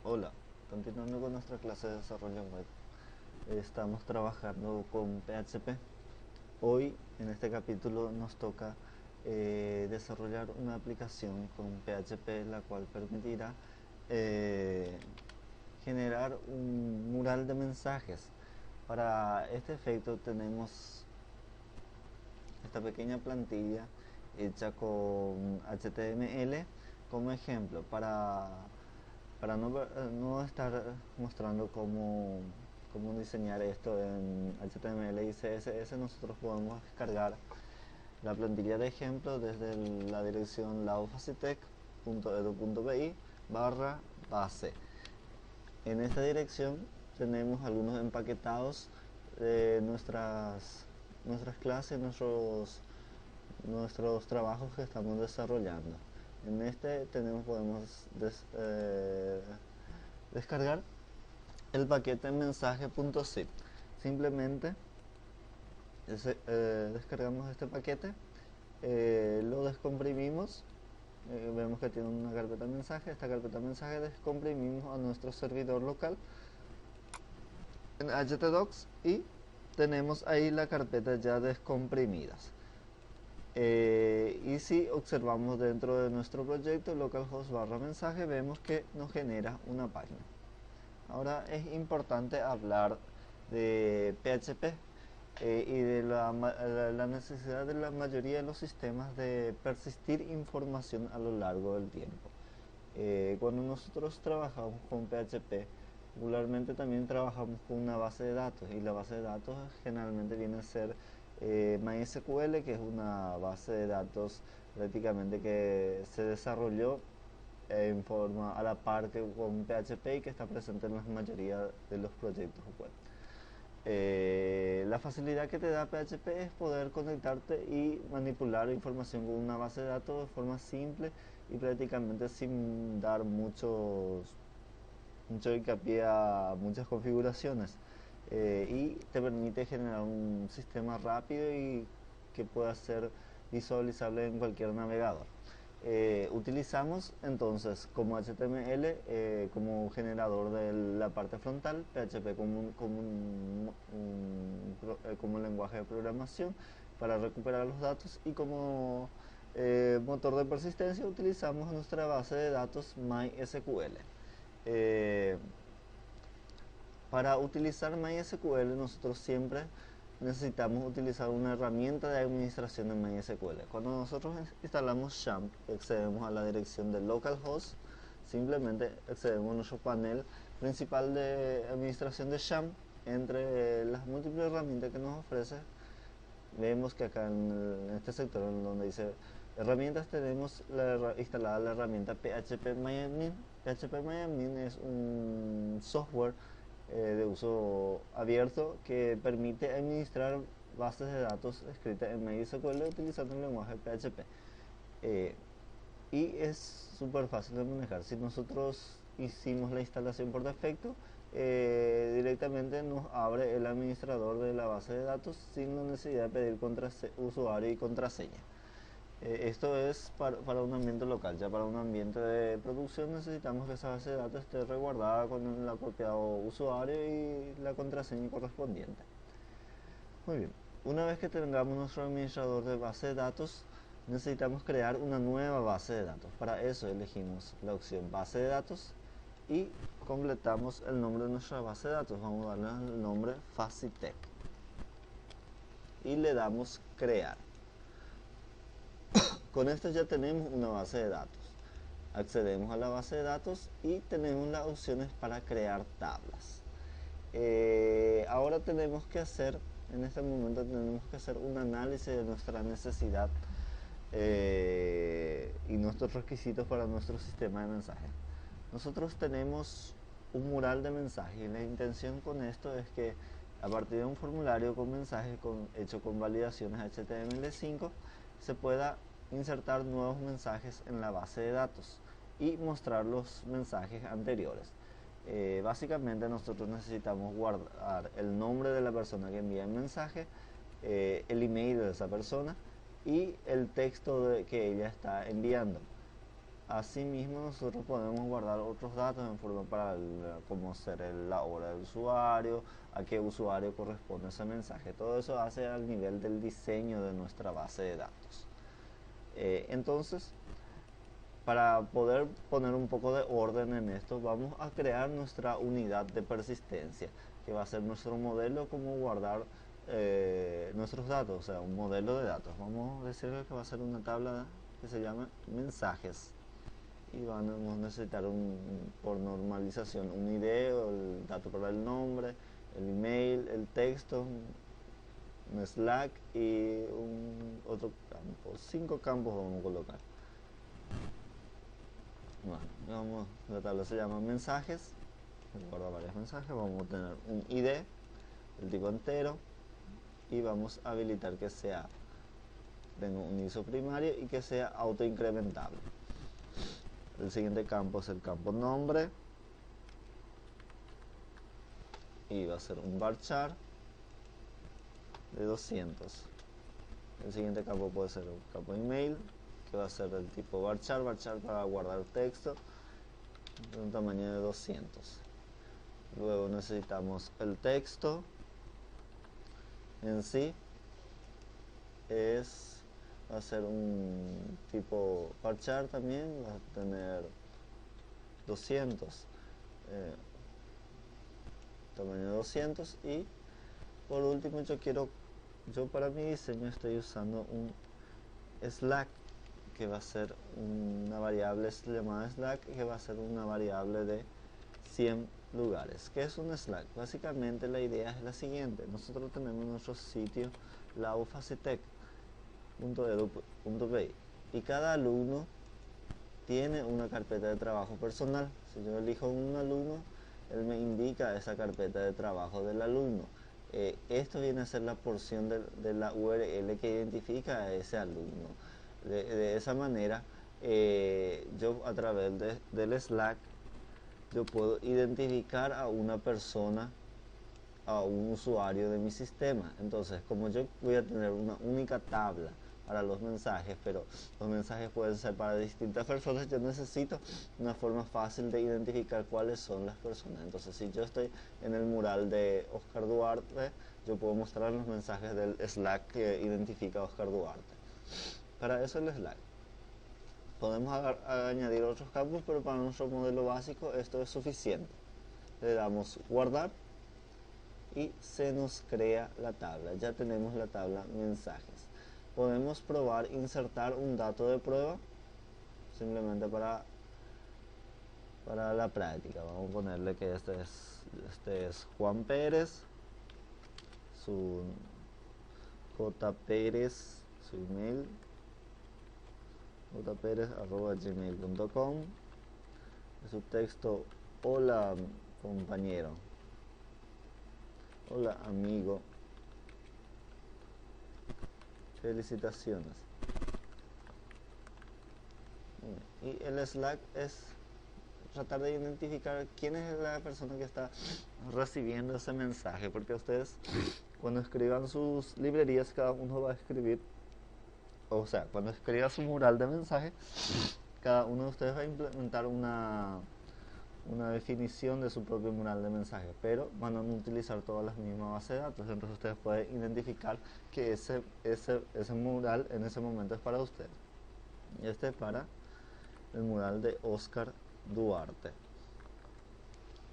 Hola, continuando con nuestra clase de desarrollo web, estamos trabajando con PHP. Hoy, en este capítulo, nos toca desarrollar una aplicación con PHP, la cual permitirá eh, generar un mural de mensajes. Para este efecto tenemos esta pequeña plantilla hecha con HTML como ejemplo para no estar mostrando cómo diseñar esto en HTML y CSS. Nosotros podemos descargar la plantilla de ejemplo desde la dirección laufacitech.edu.bi barra base. En esta dirección tenemos algunos empaquetados de nuestras clases, nuestros trabajos que estamos desarrollando. En este podemos descargar el paquete mensaje.zip. Simplemente descargamos este paquete, lo descomprimimos, vemos que tiene una carpeta mensaje. Esta carpeta mensaje descomprimimos a nuestro servidor local en htdocs y tenemos ahí la carpeta ya descomprimidas. Y si observamos dentro de nuestro proyecto localhost barra mensaje, vemos que nos genera una página. Ahora es importante hablar de PHP y de la necesidad de la mayoría de los sistemas de persistir información a lo largo del tiempo. Cuando nosotros trabajamos con PHP, regularmente también trabajamos con una base de datos, y la base de datos generalmente viene a ser MySQL, que es una base de datos prácticamente que se desarrolló en forma a la par que con PHP y que está presente en la mayoría de los proyectos web. La facilidad que te da PHP es poder conectarte y manipular información con una base de datos de forma simple y prácticamente sin dar mucho hincapié a muchas configuraciones, y te permite generar un sistema rápido y que pueda ser visualizable en cualquier navegador. Utilizamos entonces como HTML como generador de la parte frontal, PHP como lenguaje de programación para recuperar los datos, y como motor de persistencia utilizamos nuestra base de datos MySQL. Eh, para utilizar MySQL nosotros siempre necesitamos utilizar una herramienta de administración de MySQL. Cuando nosotros instalamos XAMPP, accedemos a la dirección de localhost, simplemente accedemos a nuestro panel principal de administración de XAMPP. Entre las múltiples herramientas que nos ofrece, vemos que acá en este sector en donde dice herramientas tenemos instalada la herramienta PHPMyAdmin. PHPMyAdmin es un software de uso abierto que permite administrar bases de datos escritas en MySQL utilizando el lenguaje PHP. Eh, y es súper fácil de manejar. Si nosotros hicimos la instalación por defecto, directamente nos abre el administrador de la base de datos sin la necesidad de pedir usuario y contraseña. Esto es para un ambiente local. Ya para un ambiente de producción necesitamos que esa base de datos esté resguardada con el apropiado usuario y la contraseña correspondiente. Muy bien, una vez que tengamos nuestro administrador de base de datos, necesitamos crear una nueva base de datos. Para eso elegimos la opción base de datos y completamos el nombre de nuestra base de datos. Vamos a darle el nombre Facitech y le damos crear. Con esto ya tenemos una base de datos. Accedemos a la base de datos y tenemos las opciones para crear tablas. Ahora en este momento tenemos que hacer un análisis de nuestra necesidad y nuestros requisitos para nuestro sistema de mensajes. Nosotros tenemos un mural de mensajes y la intención con esto es que a partir de un formulario con mensajes hecho con validaciones HTML5 se pueda insertar nuevos mensajes en la base de datos y mostrar los mensajes anteriores. Básicamente nosotros necesitamos guardar el nombre de la persona que envía el mensaje, el email de esa persona y el texto que ella está enviando. Asimismo, nosotros podemos guardar otros datos en forma paralela, como ser la hora del usuario, a qué usuario corresponde ese mensaje. Todo eso hace al nivel del diseño de nuestra base de datos. Entonces, para poder poner un poco de orden en esto, vamos a crear nuestra unidad de persistencia, que va a ser nuestro modelo como guardar nuestros datos, o sea, un modelo de datos. Vamos a decirle que va a ser una tabla que se llama mensajes. Y vamos a necesitar por normalización un ID, o el dato para el nombre, el email, el texto, un Slack y otro campo. 5 campos vamos a colocar. Bueno, la tabla se llama mensajes, guarda varios mensajes. Vamos a tener un ID, el tipo entero, y vamos a habilitar que tenga un ISO primario y que sea autoincrementable. El siguiente campo es el campo nombre y va a ser un varchar de 200. El siguiente campo puede ser un campo email, que va a ser del tipo varchar para guardar texto de un tamaño de 200. Luego necesitamos el texto en sí, va a ser un tipo varchar también, va a tener 200, tamaño de 200. Y por último yo para mi diseño estoy usando un Slack, que va a ser una variable llamada Slack, que va a ser una variable de 100 lugares. ¿Qué es un Slack? Básicamente la idea es la siguiente: nosotros tenemos nuestro sitio laufacitec.edu.pi y cada alumno tiene una carpeta de trabajo personal. Si yo elijo un alumno, él me indica esa carpeta de trabajo del alumno. Esto viene a ser la porción de la URL que identifica a ese alumno. De esa manera, yo a través del Slack, yo puedo identificar a una persona, a un usuario de mi sistema. Entonces, como yo voy a tener una única tabla para los mensajes, pero los mensajes pueden ser para distintas personas, yo necesito una forma fácil de identificar cuáles son las personas. Entonces, si yo estoy en el mural de Oscar Duarte, yo puedo mostrar los mensajes del Slack que identifica a Oscar Duarte. Para eso el Slack. Podemos añadir otros campos, pero para nuestro modelo básico esto es suficiente. Le damos guardar y se nos crea la tabla. Ya tenemos la tabla mensajes. Podemos probar insertar un dato de prueba, simplemente para la práctica. Vamos a ponerle que este es Juan Pérez, su J. Pérez, su email, jperez@gmail.com. Su texto: hola compañero, hola amigo, felicitaciones. Y el Slack es tratar de identificar quién es la persona que está recibiendo ese mensaje, porque ustedes, cuando escriban sus librerías, cada uno va a escribir, o sea, cuando escriba su mural de mensaje, cada uno de ustedes va a implementar una definición de su propio mural de mensaje, pero van a utilizar todas las mismas bases de datos. Entonces ustedes pueden identificar que ese mural en ese momento es para usted. Y este es para el mural de Oscar Duarte.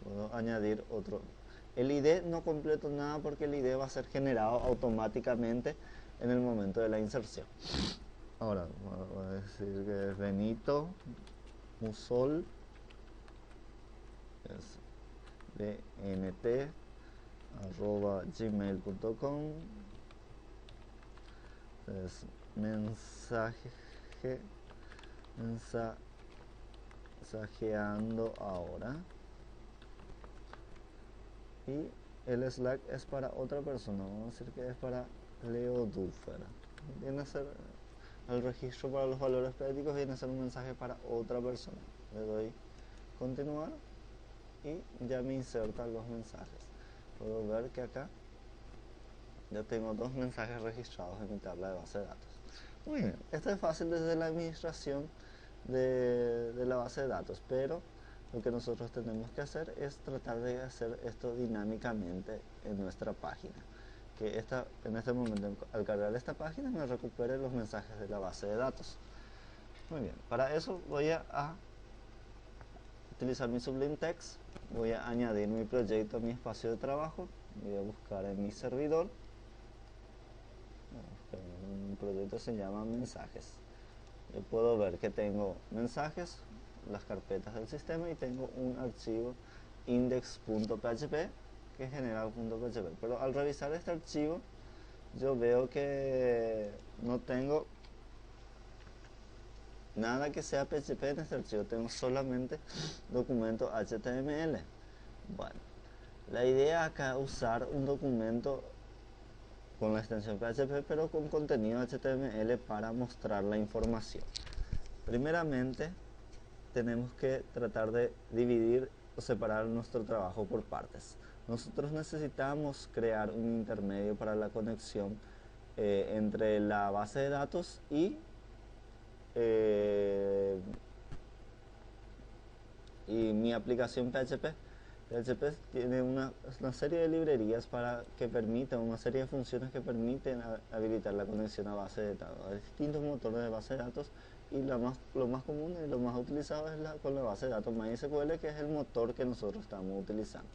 Puedo añadir otro. El ID no completo nada, porque el ID va a ser generado automáticamente en el momento de la inserción. Ahora voy a decir que es Benito Musol, es bnt@gmail.com. es mensajeando ahora. Y el Slack es para otra persona, vamos a decir que es para Leo Duffer. Viene a ser el registro para los valores prácticos, viene a ser un mensaje para otra persona. Le doy continuar y ya me inserta los mensajes. Puedo ver que acá ya tengo 2 mensajes registrados en mi tabla de base de datos. Muy bien, esto es fácil desde la administración de la base de datos, pero lo que nosotros tenemos que hacer es tratar de hacer esto dinámicamente en nuestra página. Que en este momento, al cargar esta página, me recupere los mensajes de la base de datos. Muy bien, para eso voy a utilizar mi Sublime Text, voy a añadir mi proyecto a mi espacio de trabajo, voy a buscar en mi servidor, un proyecto se llama mensajes. Yo puedo ver que tengo mensajes, las carpetas del sistema, y tengo un archivo index.php que es general.php, pero al revisar este archivo yo veo que no tengo nada que sea PHP en este archivo, tengo solamente documento HTML. Bueno, la idea acá es usar un documento con la extensión PHP pero con contenido HTML para mostrar la información. Primeramente tenemos que tratar de dividir o separar nuestro trabajo por partes. Nosotros necesitamos crear un intermedio para la conexión entre la base de datos y mi aplicación PHP. PHP tiene una serie de librerías que permiten, una serie de funciones que permiten habilitar la conexión a base de datos, a distintos motores de base de datos, y lo más común y lo más utilizado es con la base de datos MySQL, que es el motor que nosotros estamos utilizando.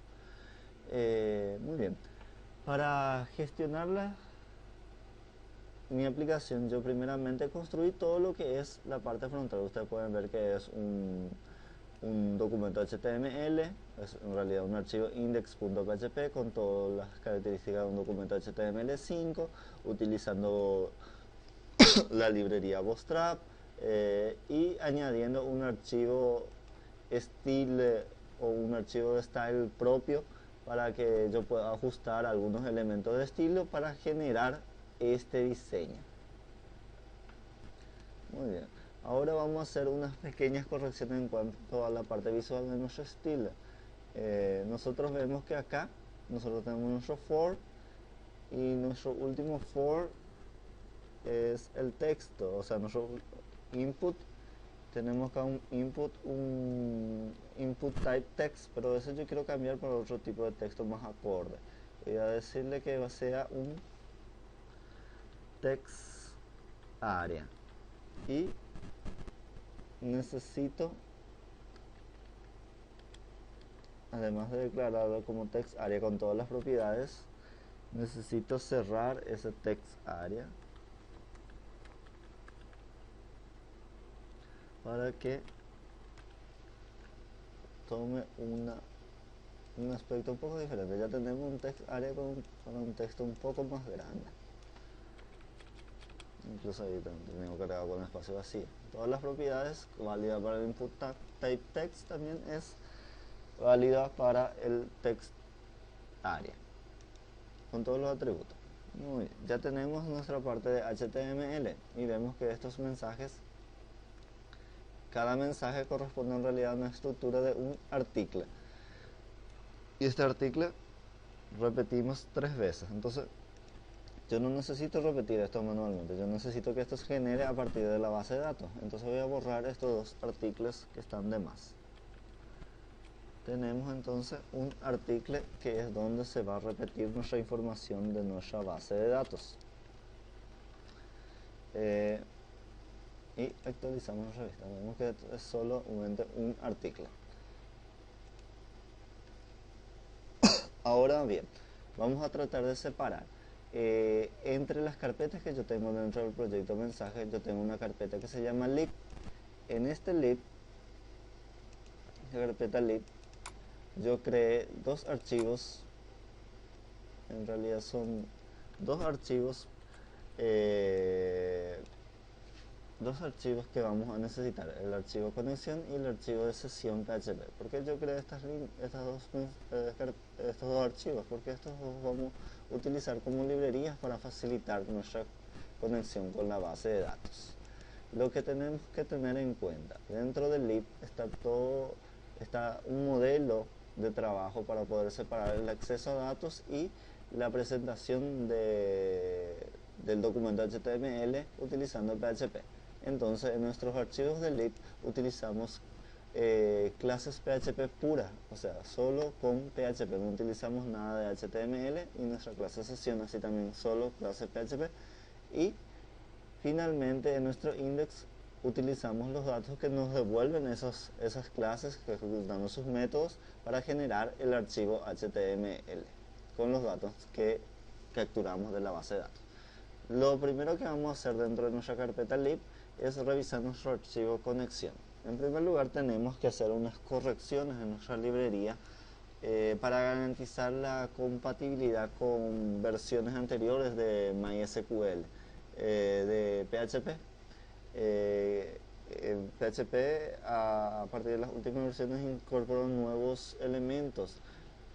Muy bien, para gestionarla mi aplicación, yo primeramente construí todo lo que es la parte frontal. Ustedes pueden ver que es un documento HTML, es en realidad un archivo index.php con todas las características de un documento HTML5, utilizando la librería Bootstrap y añadiendo un archivo style o un archivo de style propio para que yo pueda ajustar algunos elementos de estilo para generar este diseño. Muy bien, ahora vamos a hacer unas pequeñas correcciones en cuanto a la parte visual de nuestro estilo. Nosotros vemos que acá nosotros tenemos nuestro for, y nuestro último for es el texto, o sea, nuestro input. Tenemos acá un input type text, pero eso yo quiero cambiar por otro tipo de texto más acorde. Voy a decirle que sea un text area, y necesito, además de declararlo como text area con todas las propiedades, necesito cerrar ese text area para que tome un aspecto un poco diferente. Ya tenemos un text area para un texto un poco más grande. Incluso ahí tengo cargado con espacio vacío. Todas las propiedades válidas para el input type text también es válida para el text area, con todos los atributos. Muy bien, ya tenemos nuestra parte de HTML y vemos que estos mensajes, cada mensaje corresponde en realidad a una estructura de un artículo, y este artículo repetimos 3 veces. Entonces yo no necesito repetir esto manualmente, yo necesito que esto se genere a partir de la base de datos. Entonces voy a borrar estos dos artículos que están de más. Tenemos entonces un artículo que es donde se va a repetir nuestra información de nuestra base de datos. Y actualizamos la revista. Vemos que es solamente un artículo. Ahora bien, vamos a tratar de separar entre las carpetas que yo tengo dentro del proyecto mensaje. Yo tengo una carpeta que se llama lib. En este lib, la carpeta lib, yo creé dos archivos. En realidad son dos archivos que vamos a necesitar: el archivo conexión y el archivo de sesión PHP. ¿Por qué yo creé estos dos archivos? Porque estos dos vamos a utilizar como librerías para facilitar nuestra conexión con la base de datos. Lo que tenemos que tener en cuenta: dentro del lib está un modelo de trabajo para poder separar el acceso a datos y la presentación del documento HTML utilizando PHP. Entonces en nuestros archivos de lib utilizamos clases PHP puras, o sea, solo con PHP, no utilizamos nada de HTML, y nuestra clase sesión así también solo clases PHP. Y finalmente en nuestro index utilizamos los datos que nos devuelven esas clases, ejecutando sus métodos para generar el archivo HTML con los datos que capturamos de la base de datos. Lo primero que vamos a hacer dentro de nuestra carpeta lib es revisar nuestro archivo conexión. En primer lugar tenemos que hacer unas correcciones en nuestra librería para garantizar la compatibilidad con versiones anteriores de MySQL, de PHP. PHP a partir de las últimas versiones incorporó nuevos elementos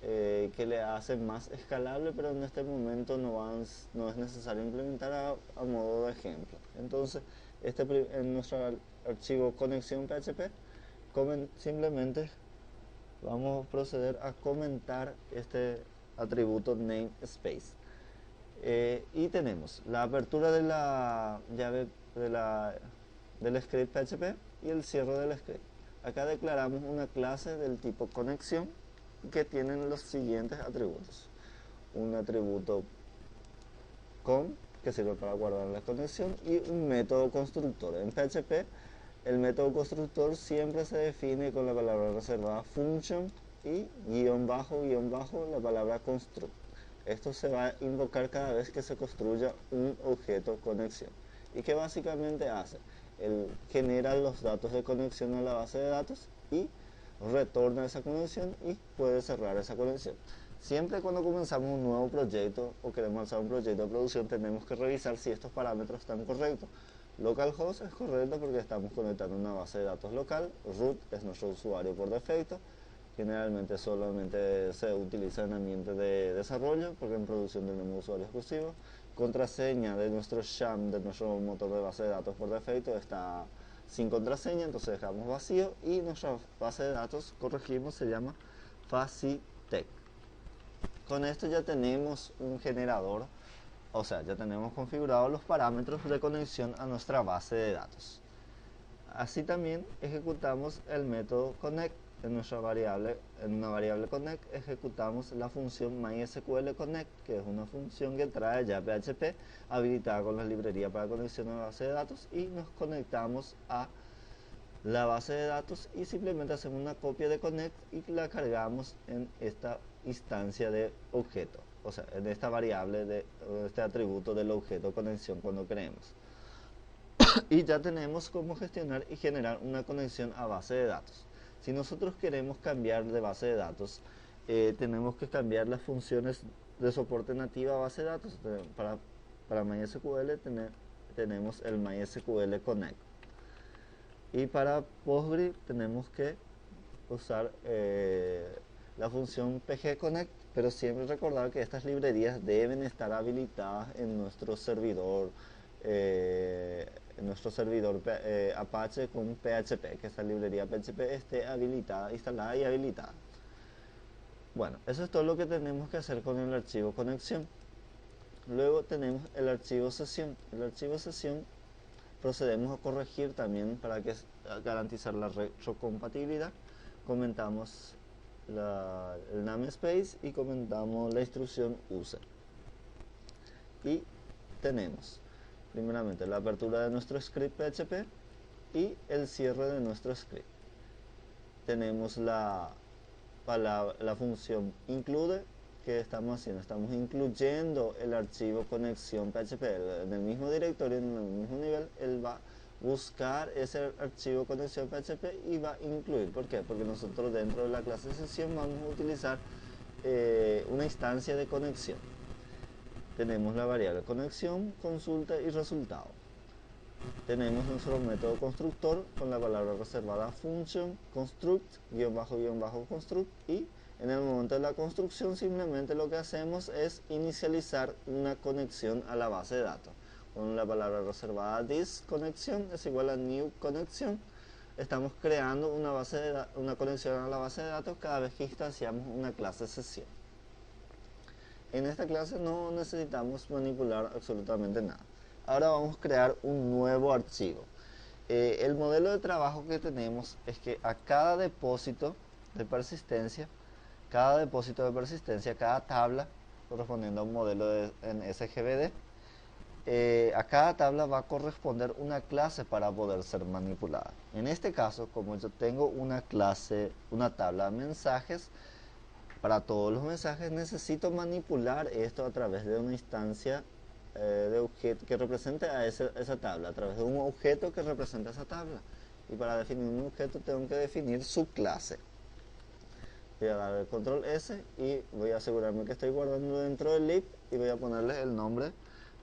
que le hacen más escalable, pero en este momento no es necesario implementar a modo de ejemplo. Entonces en nuestro archivo conexión PHP simplemente vamos a proceder a comentar este atributo namespace. Y tenemos la apertura de la llave del script PHP y el cierre del script. Acá declaramos una clase del tipo conexión que tienen los siguientes atributos: un atributo con, que sirve para guardar la conexión, y un método constructor. En PHP el método constructor siempre se define con la palabra reservada function y guión bajo la palabra construct. Esto se va a invocar cada vez que se construya un objeto conexión. ¿Y qué básicamente hace? Él genera los datos de conexión a la base de datos y retorna esa conexión y puede cerrar esa conexión. Siempre cuando comenzamos un nuevo proyecto o queremos lanzar un proyecto de producción, tenemos que revisar si estos parámetros están correctos. Localhost es correcto porque estamos conectando una base de datos local. Root es nuestro usuario por defecto. Generalmente solamente se utiliza en ambiente de desarrollo, porque en producción tenemos usuario exclusivo. Contraseña de nuestro sham, de nuestro motor de base de datos por defecto, está sin contraseña, entonces dejamos vacío. Y nuestra base de datos, corregimos, se llama Facitech. Con esto ya tenemos un generador, o sea, ya tenemos configurados los parámetros de conexión a nuestra base de datos. Así también ejecutamos el método connect. En una variable connect ejecutamos la función MySQL connect, que es una función que trae ya PHP habilitada con la librería para conexión a la base de datos, y nos conectamos a la base de datos y simplemente hacemos una copia de connect y la cargamos en esta instancia de objeto, o sea, en esta variable de este atributo del objeto conexión cuando queremos. Y ya tenemos cómo gestionar y generar una conexión a base de datos. Si nosotros queremos cambiar de base de datos, tenemos que cambiar las funciones de soporte nativa a base de datos. Para MySQL tenemos el MySQL Connect. Y para Postgre tenemos que usar la función pgconnect, pero siempre recordar que estas librerías deben estar habilitadas en nuestro servidor Apache con PHP, que esta librería PHP esté habilitada, instalada y habilitada. Bueno, eso es todo lo que tenemos que hacer con el archivo conexión. Luego tenemos el archivo sesión. El archivo sesión procedemos a corregir también para garantizar la retrocompatibilidad. Comentamos el namespace y comentamos la instrucción user. Y tenemos primeramente la apertura de nuestro script PHP y el cierre de nuestro script. Tenemos la función include, que estamos haciendo, estamos incluyendo el archivo conexión PHP en el mismo directorio, en el mismo nivel. Él va a buscar ese archivo conexión PHP y va a incluir. ¿Por qué? Porque nosotros dentro de la clase sesión vamos a utilizar una instancia de conexión. Tenemos la variable conexión, consulta y resultado. Tenemos nuestro método constructor con la palabra reservada function, construct, guión bajo construct, y en el momento de la construcción simplemente lo que hacemos es inicializar una conexión a la base de datos. Con la palabra reservada this conexión es igual a new conexión. Estamos creando una conexión a la base de datos cada vez que instanciamos una clase sesión. En esta clase no necesitamos manipular absolutamente nada. Ahora vamos a crear un nuevo archivo. el modelo de trabajo que tenemos es que a cada depósito de persistencia, cada tabla correspondiendo a un modelo en SGBD, a cada tabla va a corresponder una clase para poder ser manipulada. En este caso, como yo tengo una tabla de mensajes, para todos los mensajes necesito manipular esto a través de una instancia de objeto que represente a esa tabla, a través de un objeto que representa esa tabla. Y para definir un objeto tengo que definir su clase. Voy a dar el control S y voy a asegurarme que estoy guardando dentro del lib y voy a ponerle el nombre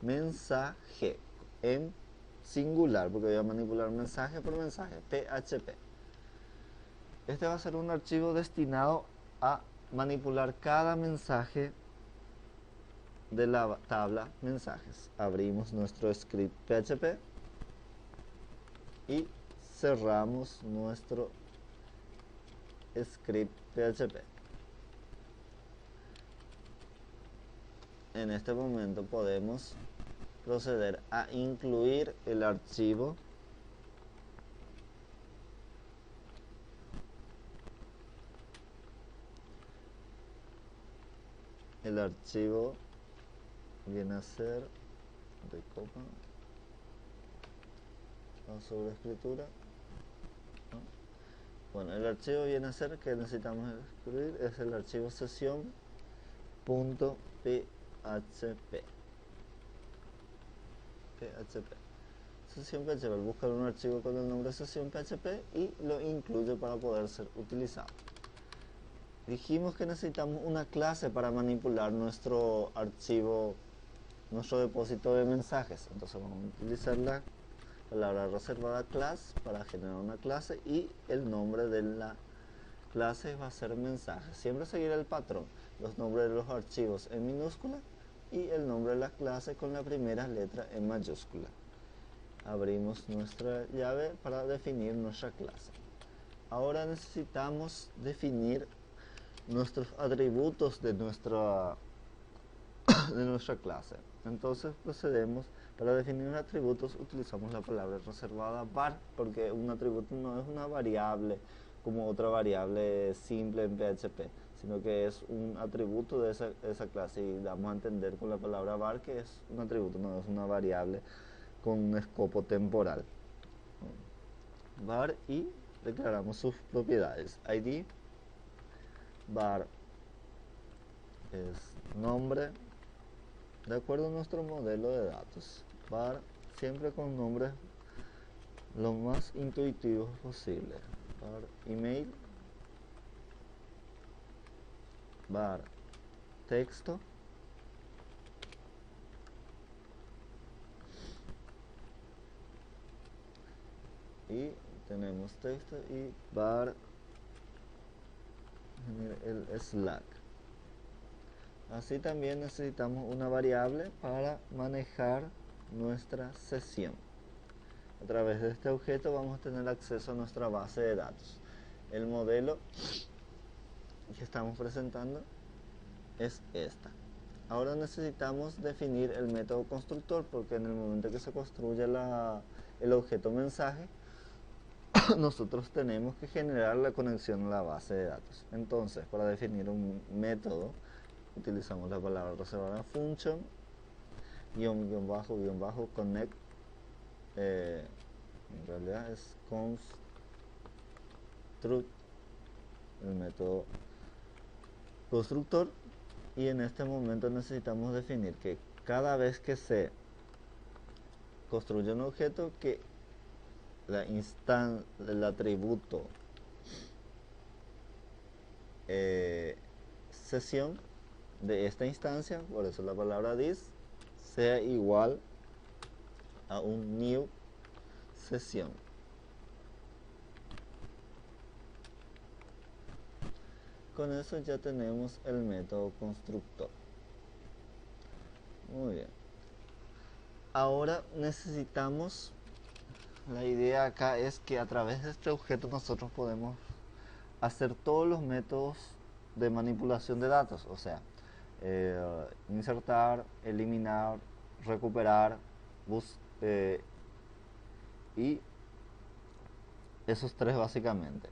mensaje en singular, porque voy a manipular mensaje por mensaje, PHP. Este va a ser un archivo destinado a manipular cada mensaje de la tabla mensajes. Abrimos nuestro script PHP y cerramos nuestro script PHP. En este momento podemos proceder a incluir el archivo viene a ser de copa o sobreescritura, ¿no? Bueno, el archivo viene a ser que necesitamos escribir es el archivo sesión.php. Sesión PHP, buscar un archivo con el nombre sesión PHP y lo incluye para poder ser utilizado. Dijimos que necesitamos una clase para manipular nuestro archivo, nuestro depósito de mensajes. Entonces vamos a utilizar la palabra reservada class para generar una clase y el nombre de la clase va a ser mensaje. Siempre seguir el patrón, los nombres de los archivos en minúscula y el nombre de la clase con la primera letra en mayúscula. Abrimos nuestra llave para definir nuestra clase. Ahora necesitamos definir nuestros atributos de nuestra clase. Entonces procedemos, para definir atributos utilizamos la palabra reservada var, porque un atributo no es una variable como otra variable simple en PHP, sino que es un atributo de esa clase, y damos a entender con la palabra var que es un atributo, no es una variable con un escopo temporal. Var, y declaramos sus propiedades. ID, var es nombre de acuerdo a nuestro modelo de datos. Var siempre con nombres lo más intuitivos posible. Var email, var texto, y tenemos texto, y var el Slack. Así también necesitamos una variable para manejar nuestra sesión. A través de este objeto vamos a tener acceso a nuestra base de datos. El modelo que estamos presentando es esta. Ahora necesitamos definir el método constructor, porque en el momento que se construye el objeto mensaje, nosotros tenemos que generar la conexión a la base de datos. Entonces, para definir un método, utilizamos la palabra reservada function --, connect, en realidad es construct, el método constructor. Y en este momento necesitamos definir que cada vez que se construye un objeto, que el atributo sesión de esta instancia, por eso la palabra this, sea igual a un new sesión. Con eso ya tenemos el método constructor. Muy bien. Ahora necesitamos, la idea acá es que a través de este objeto nosotros podemos hacer todos los métodos de manipulación de datos, o sea, insertar, eliminar, recuperar, y esos tres básicamente: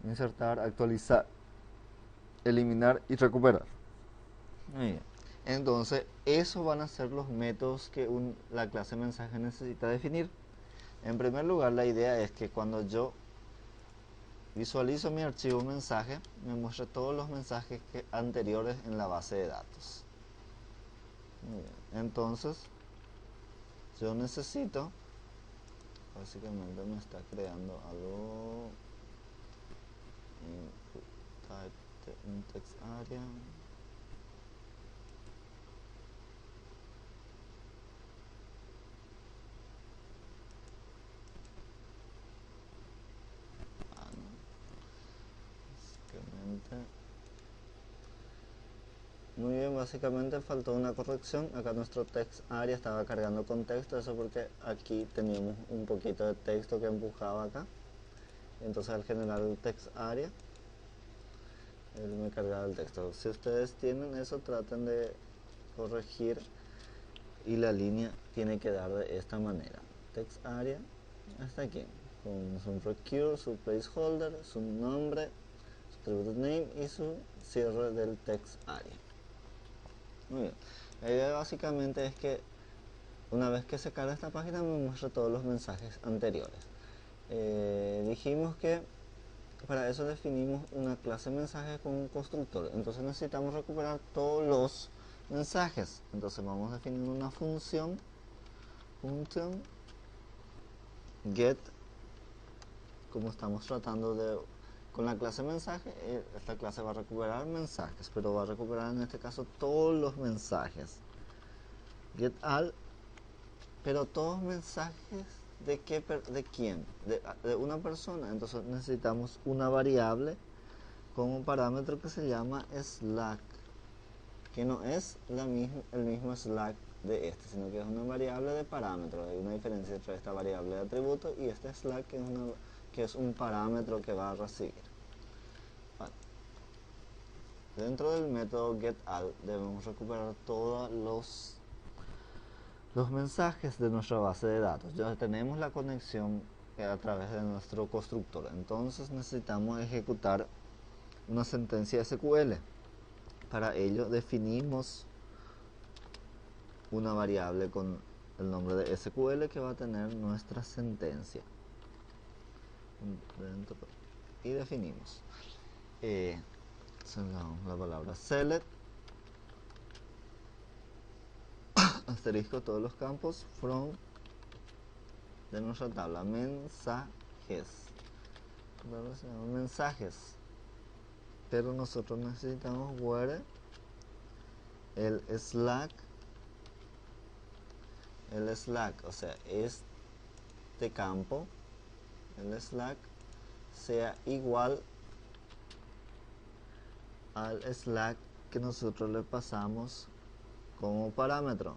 insertar, actualizar, eliminar y recuperar. Muy bien. Entonces, esos van a ser los métodos que la clase mensaje necesita definir. En primer lugar, la idea es que cuando yo visualizo mi archivo mensaje, me muestre todos los mensajes anteriores en la base de datos. Muy bien. Entonces, yo necesito, básicamente me está creando algo, un text area. Muy bien, básicamente faltó una corrección. Acá nuestro text area estaba cargando con texto, eso porque aquí teníamos un poquito de texto que empujaba acá. Entonces al generar el text area, él me cargaba el texto. Si ustedes tienen eso, traten de corregir y la línea tiene que dar de esta manera: text area hasta aquí, con su recurre, su placeholder, su nombre, su attribute name y su cierre del text area. Muy bien. La idea básicamente es que una vez que se carga esta página me muestra todos los mensajes anteriores. Dijimos que para eso definimos una clase mensaje con un constructor. Entonces necesitamos recuperar todos los mensajes. Entonces vamos a definir una función get. Como estamos tratando de con la clase mensaje, esta clase va a recuperar mensajes, pero va a recuperar en este caso todos los mensajes. Get all, pero todos mensajes de quién, de una persona. Entonces necesitamos una variable como parámetro que se llama slack, que no es el mismo slack de este, sino que es una variable de parámetro. Hay una diferencia entre esta variable de atributo y este slack, que es un parámetro que va a recibir. Vale. Dentro del método getAll debemos recuperar todos los mensajes de nuestra base de datos. Ya tenemos la conexión a través de nuestro constructor, entonces necesitamos ejecutar una sentencia SQL. Para ello definimos una variable con el nombre de SQL que va a tener nuestra sentencia dentro, y definimos la palabra select asterisco todos los campos from de nuestra tabla mensajes, pero nosotros necesitamos where el slack, o sea, este campo, el slack, sea igual al slack que nosotros le pasamos como parámetro.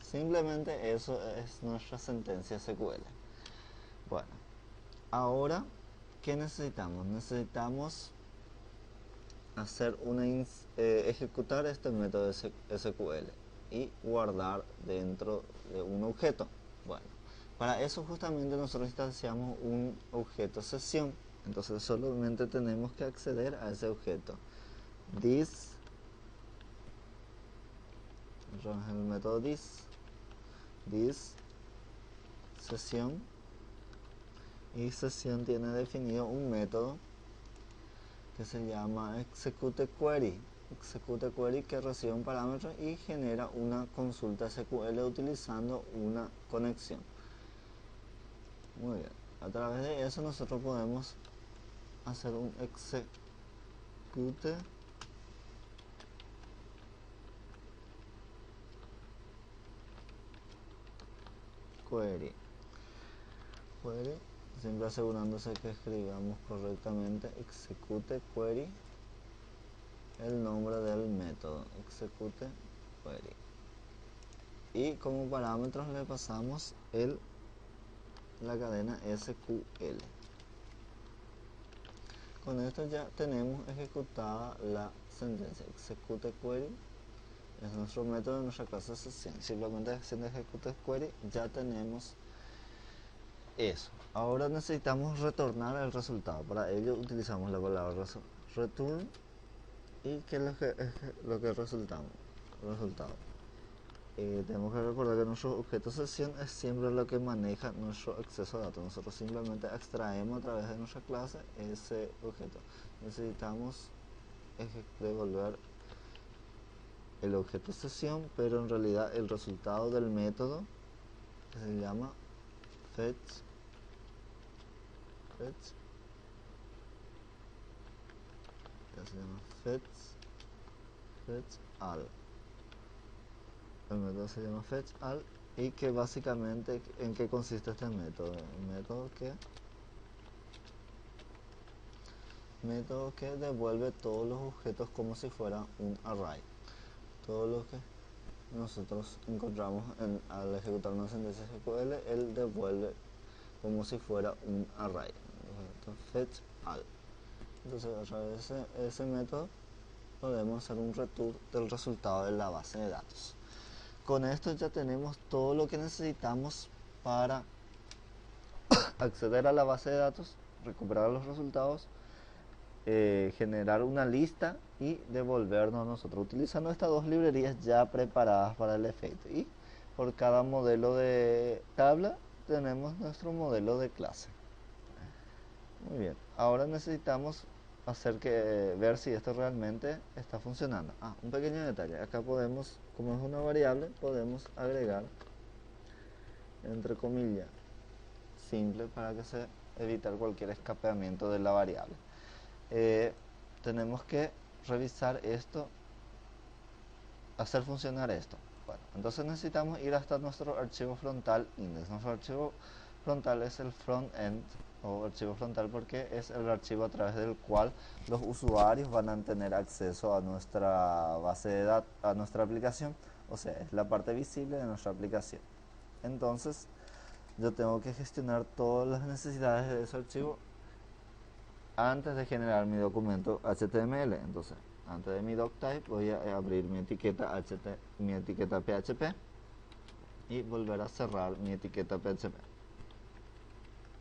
Simplemente eso es nuestra sentencia SQL. Bueno, ahora, ¿qué necesitamos? Necesitamos ejecutar este método SQL y guardar dentro de un objeto. Bueno, para eso justamente nosotros instanciamos un objeto sesión. Entonces solamente tenemos que acceder a ese objeto. This, el método this sesión, y sesión tiene definido un método que se llama executeQuery que recibe un parámetro y genera una consulta SQL utilizando una conexión. Muy bien, a través de eso nosotros podemos hacer un executeQuery siempre asegurándose que escribamos correctamente executeQuery, el nombre del método executeQuery, y como parámetros le pasamos la cadena SQL. Con esto ya tenemos ejecutada la sentencia executeQuery, es nuestro método de nuestra clase sesión. Simplemente haciendo ejecute query ya tenemos eso. Ahora necesitamos retornar el resultado. Para ello utilizamos la palabra return. ¿Y qué es lo que resultado? Tenemos que recordar que nuestro objeto sesión es siempre lo que maneja nuestro acceso a datos. Nosotros simplemente extraemos a través de nuestra clase ese objeto. Necesitamos devolver el objeto sesión, pero en realidad el resultado del método que se llama fetch all. El método se llama fetch all, y que básicamente, ¿en qué consiste este método? Un método que devuelve todos los objetos como si fuera un array. Todo lo que nosotros encontramos al ejecutar una sentencia SQL, él devuelve como si fuera un array. Entonces, fetch all. Entonces, a través de ese método podemos hacer un return del resultado de la base de datos. Con esto ya tenemos todo lo que necesitamos para acceder a la base de datos, recuperar los resultados, generar una lista y devolvernos a nosotros utilizando estas dos librerías ya preparadas para el efecto. Y por cada modelo de tabla tenemos nuestro modelo de clase. Muy bien, ahora necesitamos ver si esto realmente está funcionando. Un pequeño detalle, acá podemos, como es una variable, podemos agregar entre comillas simple para que se evitar cualquier escapeamiento de la variable. Tenemos que revisar esto, hacer funcionar esto. Bueno, entonces necesitamos ir hasta nuestro archivo frontal index. Nuestro archivo frontal es el front-end o archivo frontal porque es el archivo a través del cual los usuarios van a tener acceso a nuestra base de datos, a nuestra aplicación. O sea, es la parte visible de nuestra aplicación. Entonces yo tengo que gestionar todas las necesidades de ese archivo antes de generar mi documento HTML. Entonces, antes de mi doctype voy a abrir mi etiqueta PHP y volver a cerrar mi etiqueta PHP.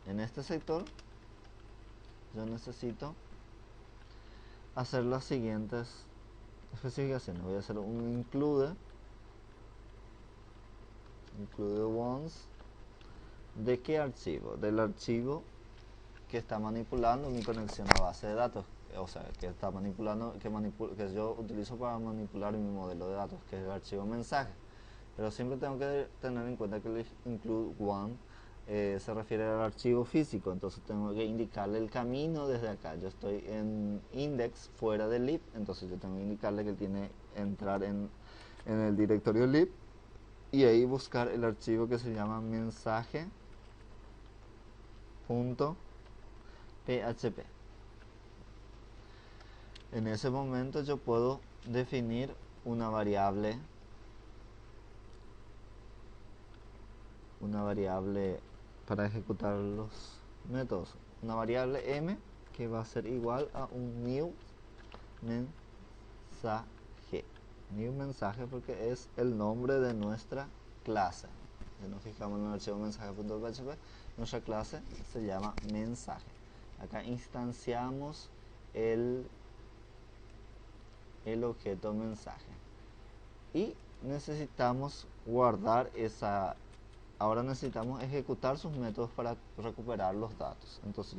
En este sector yo necesito hacer las siguientes especificaciones. Voy a hacer un include once. ¿De qué archivo? Del archivo que está manipulando mi conexión a base de datos, o sea, que está manipulando, que yo utilizo para manipular mi modelo de datos, que es el archivo mensaje. Pero siempre tengo que tener en cuenta que el include one se refiere al archivo físico, entonces tengo que indicarle el camino desde acá. Yo estoy en index fuera del lib, entonces yo tengo que indicarle que tiene que entrar en el directorio lib y ahí buscar el archivo que se llama mensaje.php. En ese momento yo puedo definir una variable para ejecutar los métodos, una variable m que va a ser igual a un new mensaje porque es el nombre de nuestra clase. Si nos fijamos en el archivo mensaje.php, nuestra clase se llama mensaje. Acá instanciamos el objeto mensaje y necesitamos guardar ahora necesitamos ejecutar sus métodos para recuperar los datos. Entonces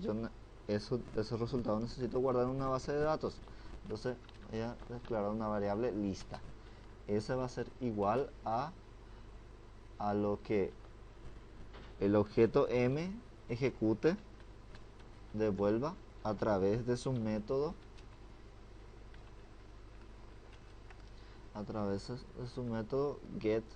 ese resultado necesito guardar en una base de datos. Entonces voy a declarar una variable lista. Esa va a ser igual a lo que el objeto m ejecute, devuelva a través de su método, get-all.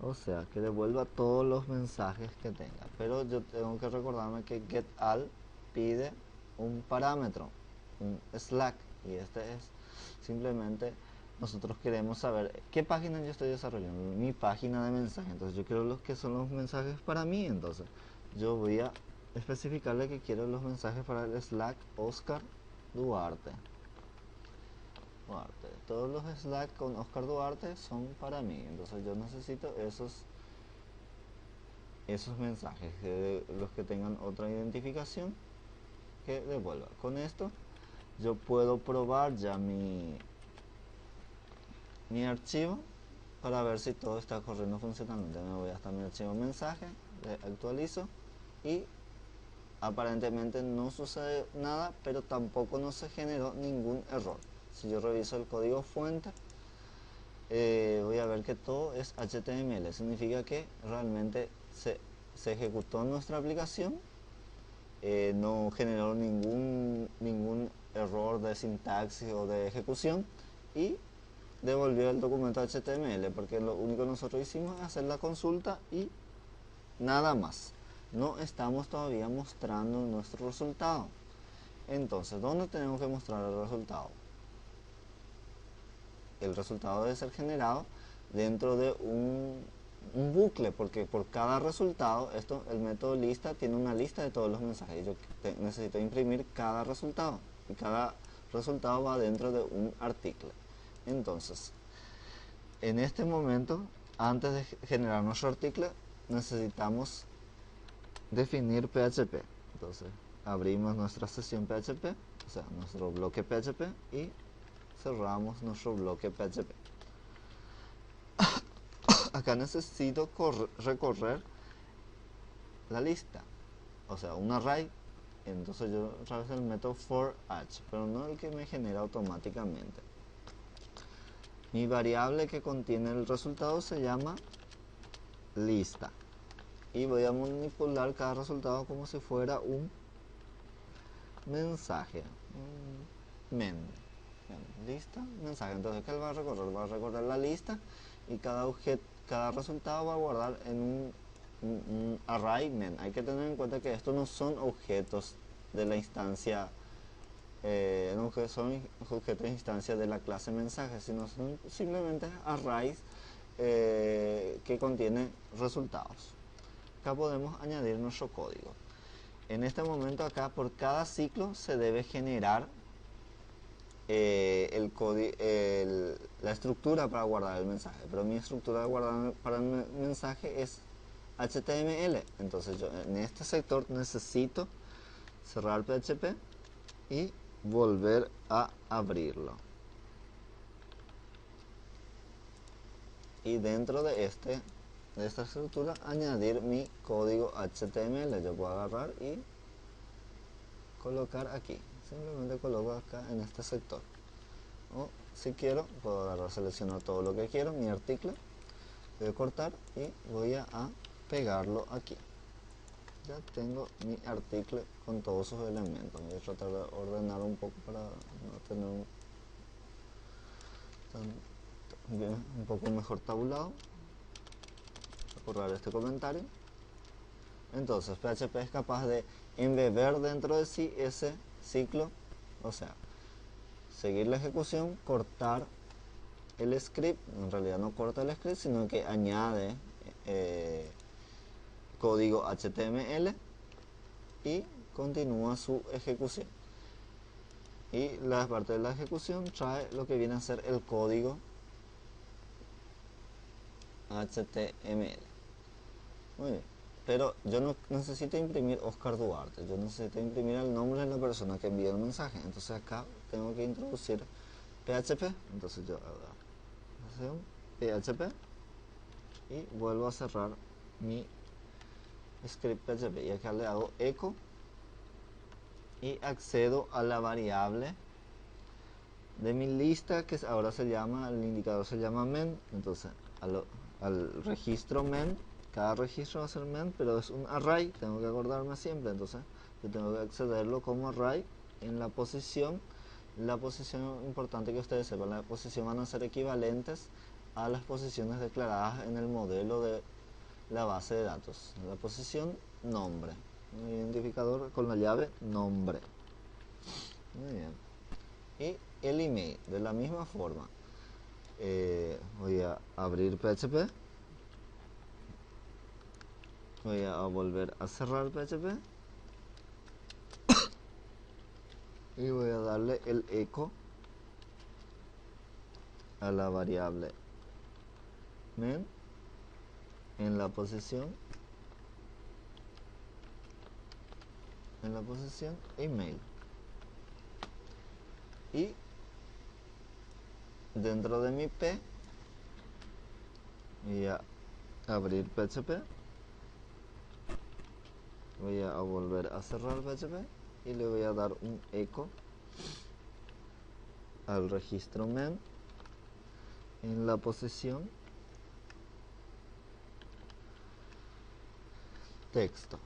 O sea, que devuelva todos los mensajes que tenga. Pero yo tengo que recordarme que get-all pide un parámetro, un slack, y este es simplemente, nosotros queremos saber qué página yo estoy desarrollando, mi página de mensajes. Entonces yo quiero los que son los mensajes para mí, entonces yo voy a especificarle que quiero los mensajes para el slack Oscar Duarte. Todos los Slack con Oscar Duarte son para mí. Entonces yo necesito esos mensajes, los que tengan otra identificación, que devuelva. Con esto yo puedo probar ya mi archivo para ver si todo está corriendo funcionalmente. Me voy hasta mi archivo mensaje, le actualizo y aparentemente no sucede nada, pero tampoco no se generó ningún error. Si yo reviso el código fuente, voy a ver que todo es HTML. Significa que realmente se ejecutó nuestra aplicación, no generó ningún error de sintaxis o de ejecución y devolvió el documento HTML, porque lo único que nosotros hicimos es hacer la consulta y nada más. No estamos todavía mostrando nuestro resultado. Entonces, ¿dónde tenemos que mostrar el resultado? El resultado debe ser generado dentro de un bucle, porque por cada resultado, el método lista tiene una lista de todos los mensajes. Yo necesito imprimir cada resultado y cada resultado va dentro de un artículo. Entonces, en este momento, antes de generar nuestro artículo, necesitamos definir PHP. Entonces, abrimos nuestra sesión PHP, o sea, nuestro bloque PHP y cerramos nuestro bloque PHP. Acá necesito recorrer la lista, o sea, un array. Entonces yo utilizo el método forH, pero no el que me genera automáticamente. Mi variable que contiene el resultado se llama lista y voy a manipular cada resultado como si fuera un mensaje, lista, mensaje. Entonces, ¿qué va a recorrer? Va a recorrer la lista y cada resultado va a guardar en un array men. Hay que tener en cuenta que estos no son objetos de la instancia, no son objetos de instancia de la clase mensaje, sino son simplemente arrays que contienen resultados. Acá podemos añadir nuestro código. En este momento acá por cada ciclo se debe generar la estructura para guardar el mensaje, pero mi estructura de guardar para el mensaje es HTML. Entonces yo en este sector necesito cerrar PHP y volver a abrirlo, y dentro de esta estructura añadir mi código HTML. Yo puedo agarrar y colocar aquí, simplemente coloco acá en este sector, o si quiero puedo agarrar, seleccionar todo lo que quiero, mi artículo, voy a cortar y voy a pegarlo aquí. Ya tengo mi artículo con todos sus elementos. Voy a tratar de ordenar un poco para no tener un poco mejor tabulado. Voy a borrar este comentario. Entonces PHP es capaz de embeber dentro de sí ese ciclo, o sea, seguir la ejecución, cortar el script. En realidad no corta el script, sino que añade código HTML y continúa su ejecución. Y la parte de la ejecución trae lo que viene a ser el código HTML. Muy bien. Pero yo no necesito imprimir Oscar Duarte, yo necesito imprimir el nombre de la persona que envía el mensaje. Entonces acá tengo que introducir PHP. Entonces yo hago PHP y vuelvo a cerrar mi script PHP y acá le hago echo y accedo a la variable de mi lista, que ahora se llama, el indicador se llama men. Entonces al registro men, cada registro va a ser men, pero es un array, tengo que acordarme siempre. Entonces yo tengo que accederlo como array en la posición importante que ustedes sepan, la posición van a ser equivalentes a las posiciones declaradas en el modelo de la base de datos. La posición nombre, un identificador con la llave nombre. Muy bien. Y el email, de la misma forma, voy a abrir PHP, voy a volver a cerrar PHP y voy a darle el eco a la variable men en la posición email, y dentro de mi P voy a abrir PHP, voy a volver a cerrar PHP y le voy a dar un eco al registro men en la posición texto.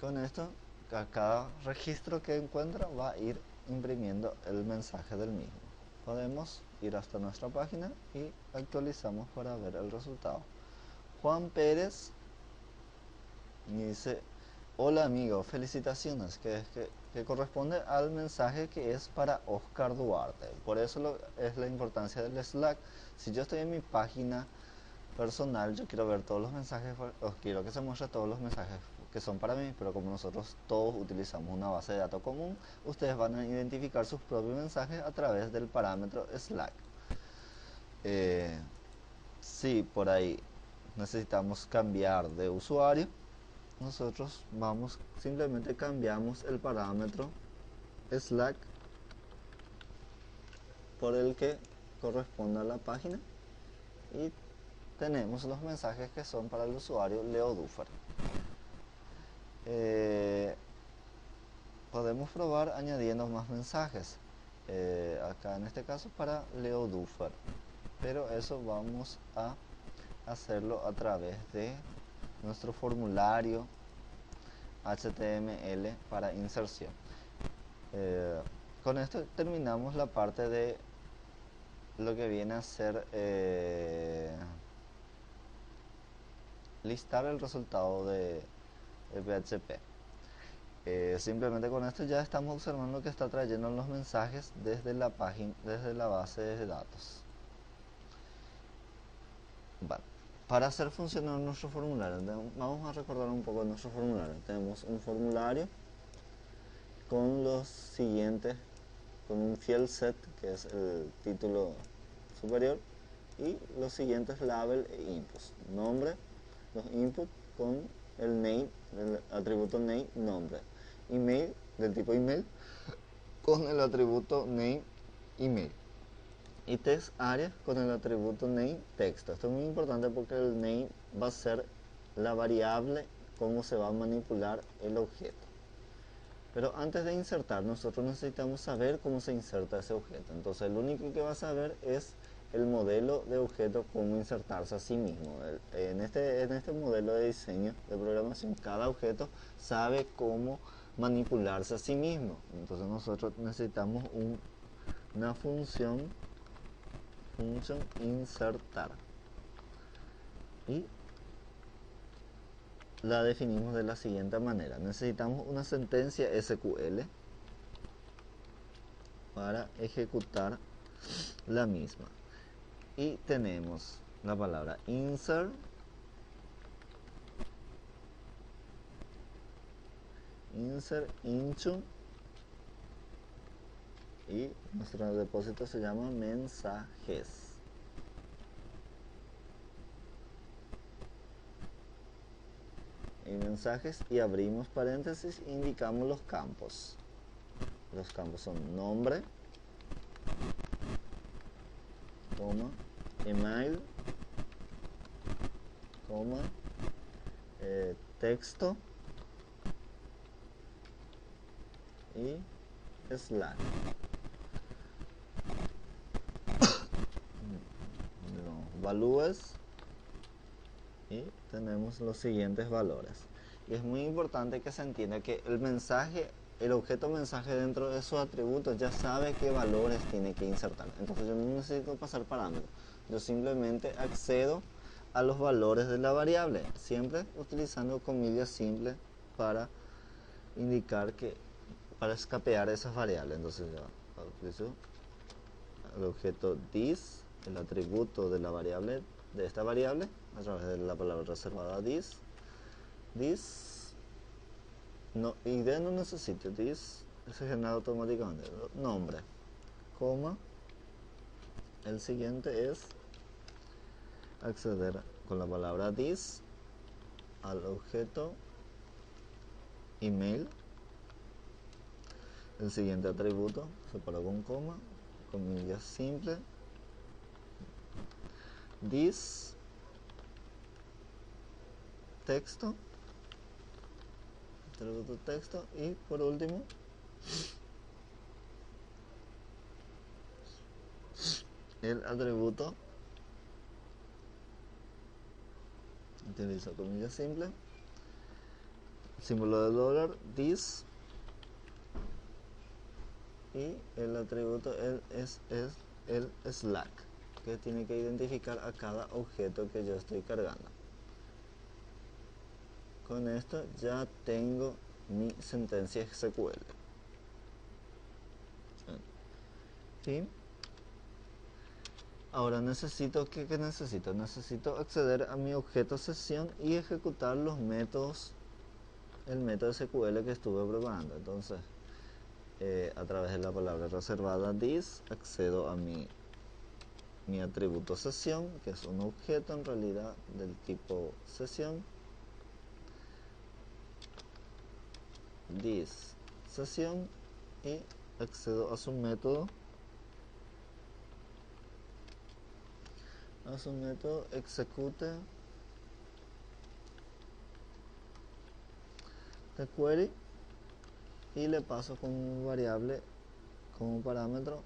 Con esto, a cada registro que encuentra va a ir imprimiendo el mensaje del mismo. Podemos ir hasta nuestra página y actualizamos para ver el resultado. Juan Pérez me dice: hola amigo, felicitaciones, que corresponde al mensaje que es para Oscar Duarte. Por eso es la importancia del Slack. Si yo estoy en mi página personal, yo quiero ver todos los mensajes, os quiero que se muestre todos los mensajes que son para mí, pero como nosotros todos utilizamos una base de datos común, ustedes van a identificar sus propios mensajes a través del parámetro Slack. Si por ahí necesitamos cambiar de usuario, nosotros simplemente cambiamos el parámetro Slack por el que corresponde a la página y tenemos los mensajes que son para el usuario Leo Duffer. Podemos probar añadiendo más mensajes, acá en este caso para Leo Duffer, pero eso vamos a hacerlo a través de nuestro formulario HTML para inserción. Con esto terminamos la parte de lo que viene a ser listar el resultado de PHP. Simplemente con esto ya estamos observando que está trayendo los mensajes desde la página, desde la base de datos. Vale. Para hacer funcionar nuestro formulario, vamos a recordar un poco nuestro formulario. Tenemos un formulario con los siguientes, con un field set, que es el título superior, y los siguientes label e inputs. Nombre, los inputs con el name, el atributo name, nombre. Email, del tipo email, con el atributo name, email. Y text area con el atributo name, texto. Esto es muy importante porque el name va a ser la variable cómo se va a manipular el objeto. Pero antes de insertar, nosotros necesitamos saber cómo se inserta ese objeto. Entonces el único que va a saber es el modelo de objeto, cómo insertarse a sí mismo. En este modelo de diseño de programación, cada objeto sabe cómo manipularse a sí mismo. Entonces nosotros necesitamos una función insertar, y la definimos de la siguiente manera. Necesitamos una sentencia SQL para ejecutar la misma, y tenemos la palabra insert into, y nuestro depósito se llama mensajes. Y mensajes, y abrimos paréntesis e indicamos los campos. Los campos son nombre, coma, email, coma, texto y Slack. Los valores, y tenemos los siguientes valores. Y es muy importante que se entienda que el mensaje, el objeto mensaje dentro de sus atributos ya sabe qué valores tiene que insertar. Entonces yo no necesito pasar parámetros, yo simplemente accedo a los valores de la variable, siempre utilizando comillas simples para indicar que, para escapear esas variables. Entonces yo utilizo el objeto this, el atributo de la variable, de esta variable, a través de la palabra reservada this, no, ID no necesito, this se genera automáticamente. Nombre, coma, el siguiente es acceder con la palabra this al objeto email. El siguiente atributo, separado con coma, comillas simple, this texto, atributo texto, y por último el atributo, utilizo comillas simple, símbolo de dólar, this, y el atributo es el slack, que tiene que identificar a cada objeto que yo estoy cargando. Con esto ya tengo mi sentencia SQL. ¿Sí? Ahora necesito, ¿qué necesito? Necesito acceder a mi objeto sesión y ejecutar los métodos, el método SQL que estuve preparando. Entonces, a través de la palabra reservada this, accedo a mi atributo sesión, que es un objeto en realidad del tipo sesión. This sesión, y accedo a su método execute the query, y le paso como variable, como parámetro,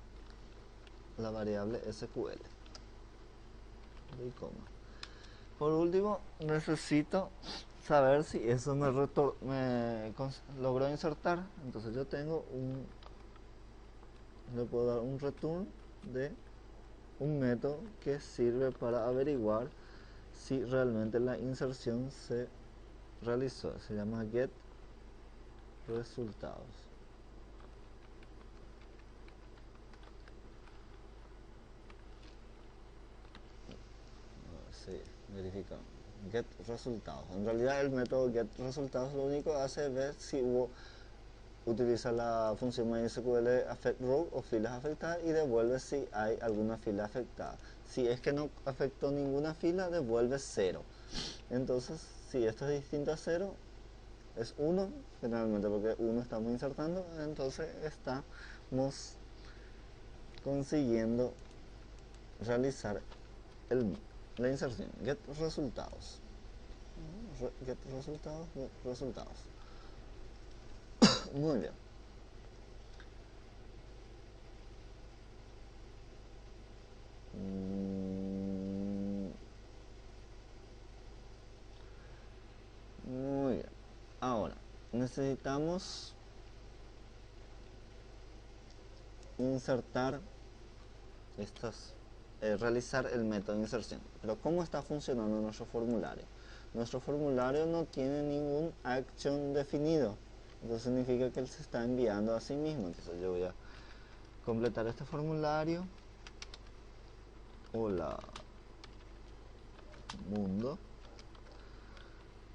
la variable SQL. Y coma. Por último, necesito saber si eso me logró insertar. Entonces yo tengo le puedo dar un return de un método que sirve para averiguar si realmente la inserción se realizó. Se llama get resultados. Sí, verificamos. Get resultados. En realidad el método get resultados lo único que hace es ver si utiliza la función MySQL affect row o filas afectadas y devuelve si hay alguna fila afectada. Si es que no afectó ninguna fila, devuelve 0. Entonces, si esto es distinto a 0, es 1, generalmente porque 1 estamos insertando, entonces estamos consiguiendo realizar la inserción. Get resultados. Get resultados. Muy bien. Muy bien. Ahora, necesitamos insertar realizar el método de inserción. Pero ¿cómo está funcionando nuestro formulario? Nuestro formulario no tiene ningún action definido. Eso significa que él se está enviando a sí mismo. Entonces yo voy a completar este formulario. Hola mundo.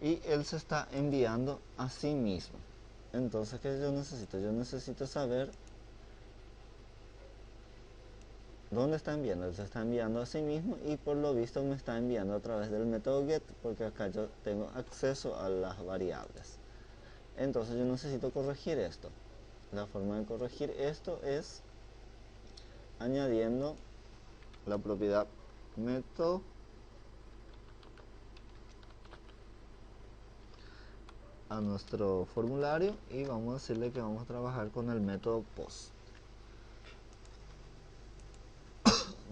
Y él se está enviando a sí mismo. Entonces, ¿qué yo necesito? Yo necesito saber dónde está enviando. Él se está enviando a sí mismo y por lo visto me está enviando a través del método get, porque acá yo tengo acceso a las variables. Entonces yo necesito corregir esto. La forma de corregir esto es añadiendo la propiedad método a nuestro formulario y vamos a decirle que vamos a trabajar con el método post.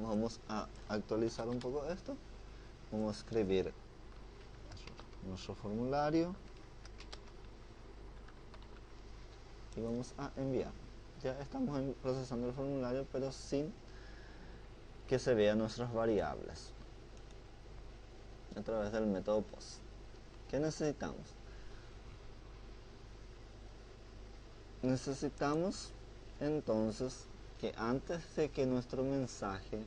Vamos a actualizar un poco esto. Vamos a escribir nuestro formulario y vamos a enviar. Ya estamos procesando el formulario, pero sin que se vean nuestras variables a través del método post. ¿Qué necesitamos? Necesitamos entonces que antes de que nuestro mensaje,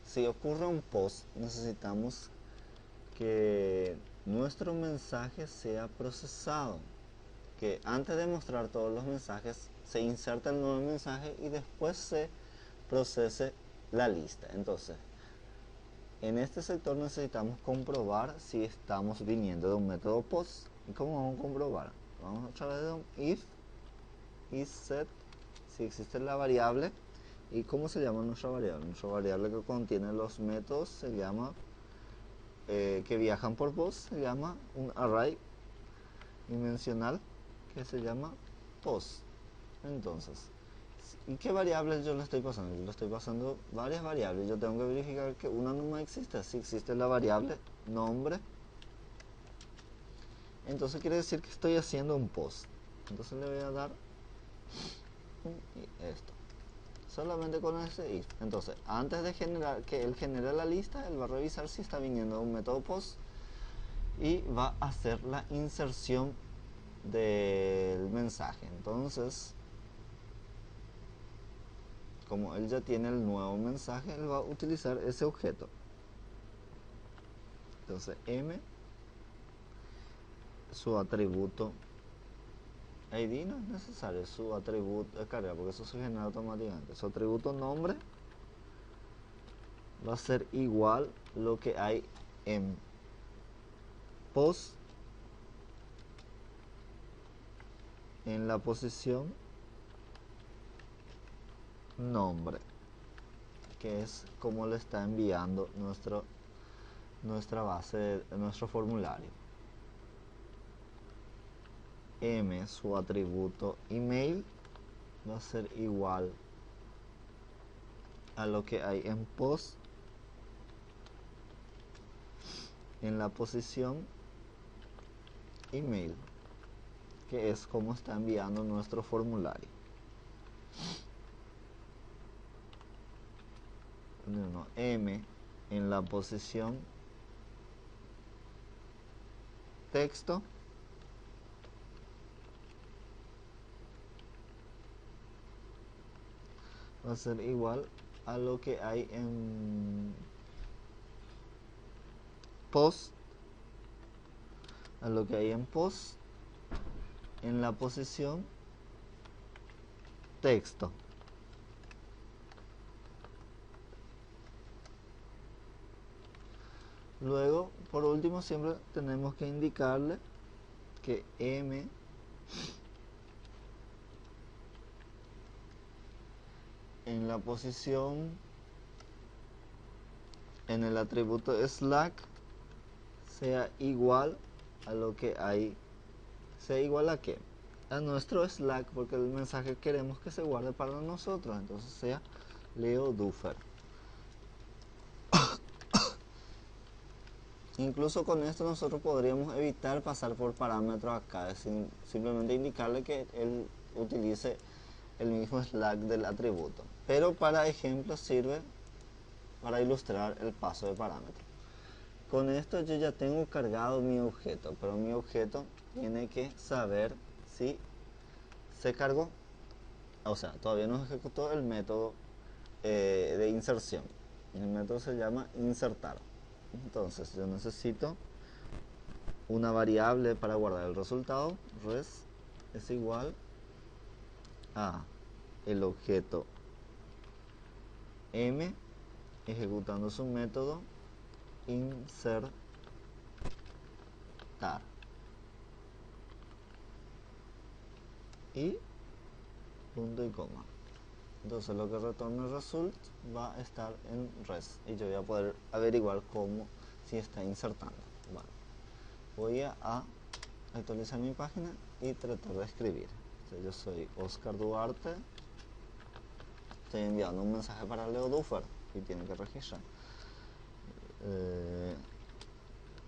si ocurre un post, necesitamos que nuestro mensaje sea procesado, que antes de mostrar todos los mensajes se inserta el nuevo mensaje y después se procese la lista. Entonces, en este sector necesitamos comprobar si estamos viniendo de un método post. ¿Y cómo vamos a comprobar? Vamos a través de un if, isSet, si existe la variable. ¿Y cómo se llama nuestra variable? Nuestra variable que contiene los métodos se llama, que viajan por post, se llama un array dimensional que se llama post. Entonces, ¿y qué variables yo le estoy pasando? Yo le estoy pasando varias variables. Yo tengo que verificar que una no existe. Si existe la variable nombre, entonces quiere decir que estoy haciendo un post. Entonces le voy a dar esto, solamente con ese if. Entonces, antes de generar que él genere la lista, él va a revisar si está viniendo de un método post y va a hacer la inserción del mensaje. Entonces, como él ya tiene el nuevo mensaje, él va a utilizar ese objeto. Entonces, m, su atributo ID no es necesario, su atributo es carga, porque eso se genera automáticamente. Su atributo nombre va a ser igual lo que hay en post en la posición nombre, que es como le está enviando nuestra base, nuestro formulario. M, su atributo email, va a ser igual a lo que hay en post en la posición email, que es como está enviando nuestro formulario. M, en la posición texto, va a ser igual a lo que hay en post, en la posición texto. Luego, por último, siempre tenemos que indicarle que M en la posición, en el atributo Slack, sea igual a lo que hay, sea igual a qué, a nuestro Slack, porque el mensaje queremos que se guarde para nosotros. Entonces sea Leo Duffer. Incluso con esto nosotros podríamos evitar pasar por parámetros acá, es decir, simplemente indicarle que él utilice el mismo Slack del atributo. Pero para ejemplo sirve para ilustrar el paso de parámetros. Con esto yo ya tengo cargado mi objeto, pero mi objeto tiene que saber si se cargó. O sea, todavía no ejecutó el método de inserción. El método se llama insertar. Entonces yo necesito una variable para guardar el resultado. Res es igual a el objeto m ejecutando su método insertar y punto y coma. Entonces lo que retorna el result va a estar en res y yo voy a poder averiguar cómo, si está insertando. Bueno, voy a actualizar mi página y tratar de escribir. Entonces, yo soy Oscar Duarte, estoy enviando un mensaje para Leo Duffer y tiene que registrar.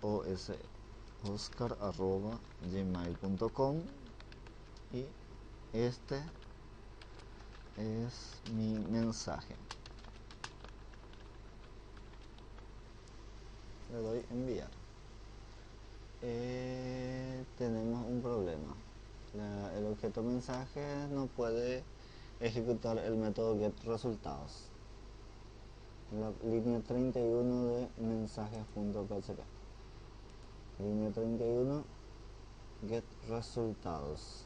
oscar@gmail.com y este es mi mensaje. Le doy enviar. Tenemos un problema. El objeto mensaje no puede ejecutar el método getResultados. La línea 31 de mensajes.php. Línea 31, get resultados.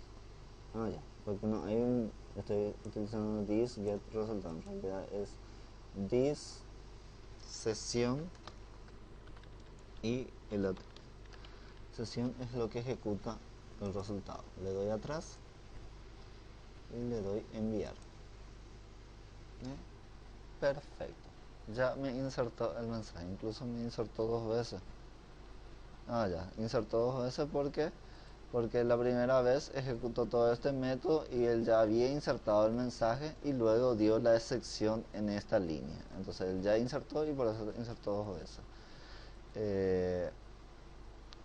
Ya, porque no hay un, estoy utilizando this get resultados, en realidad es this sesión y el otro. Sesión es lo que ejecuta el resultado. Le doy atrás y le doy enviar. Perfecto. Ya me insertó el mensaje, incluso me insertó 2 veces. Ya, insertó 2 veces porque la primera vez ejecutó todo este método y él ya había insertado el mensaje y luego dio la excepción en esta línea. Entonces él ya insertó y por eso insertó 2 veces.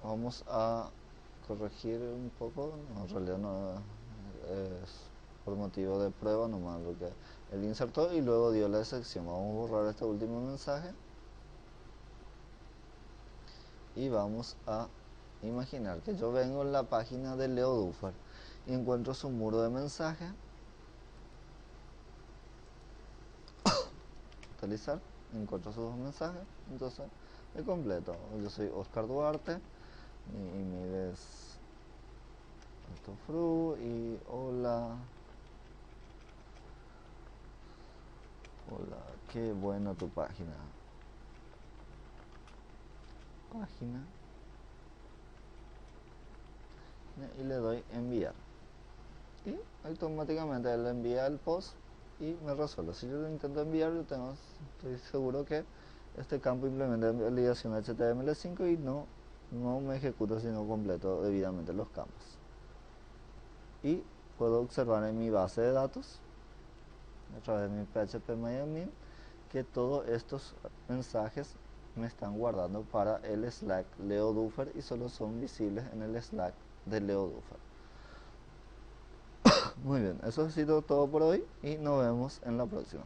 Vamos a corregir un poco, no, en realidad no es por motivo de prueba nomás, porque él insertó y luego dio la excepción. Vamos a borrar este último mensaje y vamos a imaginar que yo vengo en la página de Leo Duffer y encuentro su muro de mensaje, actualizar, encuentro sus mensajes, entonces le completo. Yo soy Oscar Duarte, mi email es Altofru y hola, qué buena tu página, y le doy enviar y automáticamente él envía el post y me resuelve. Si yo lo intento enviar, estoy seguro que este campo implementa validación HTML5 y no me ejecuta sino completo debidamente los campos. Y puedo observar en mi base de datos a través de mi phpMyAdmin que todos estos mensajes me están guardando para el Slack Leo Duffer y solo son visibles en el Slack de Leo Duffer. Muy bien, eso ha sido todo por hoy y nos vemos en la próxima.